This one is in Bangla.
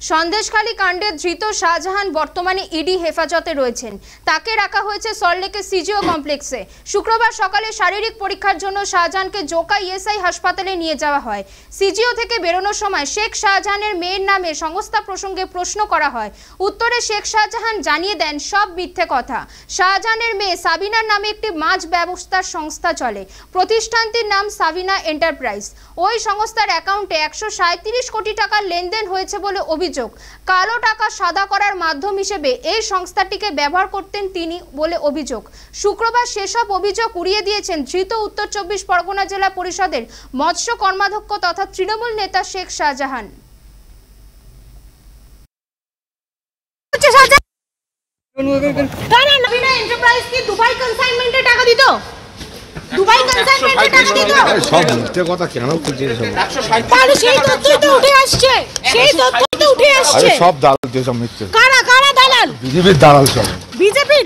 সন্দেশখালী কাণ্ডে ধৃত শাহজাহান বর্তমানে ইডি হেফাজতে রয়েছেন। তাকে রাখা হয়েছে সল্টলেকের সিজিও কমপ্লেক্সে। শুক্রবার সকালে শারীরিক পরীক্ষার জন্য শাহজাহানকে জোকা ইএসআই হাসপাতালে নিয়ে যাওয়া হয়। সিজিও থেকে বেরোনোর সময় শেখ শাহজাহানের মেয়ের নামে সংস্থা প্রসঙ্গে প্রশ্ন করা হয়। উত্তরে শেখ শাহজাহান জানিয়ে দেন সব মিথ্যে কথা। শাহজাহানের মেয়ে সাবিনার নামে একটি মাছ ব্যবস্থার সংস্থা চলে। প্রতিষ্ঠানটির নাম সাবিনা এন্টারপ্রাইজ। ওই সংস্থার অ্যাকাউন্টে 137 কোটি টাকার লেনদেন হয়েছে বলে অভিযোগ। কালো টাকা সাদা করার মাধ্যম হিসেবে এই সংস্থাটিকে ব্যবহার করতেন তিনি বলে অভিযোগ। শুক্রবার সেসব অভিযোগ উড়িয়ে দিয়েছেন ধৃত উত্তর 24 পরগনা জেলা পরিষদের মৎস্য কর্মাধ্যক্ষ তথা তৃণমূল নেতা শেখ শাহজাহান। দুবাই কনসাইনমেন্টে টাকা দিত, দুবাই কনসাইনমেন্টে টাকা দিত, সব মিথ্যে কথা কেন খুঁজে সব? তাহলে সেই তথ্য তো উঠে আসছে, সেই তথ্য তো উঠে আসছে। আরে সব দালাল, যে সব মিথ্যে। কারা কারা দালাল? বিজেপির দালাল সব। বিজেপির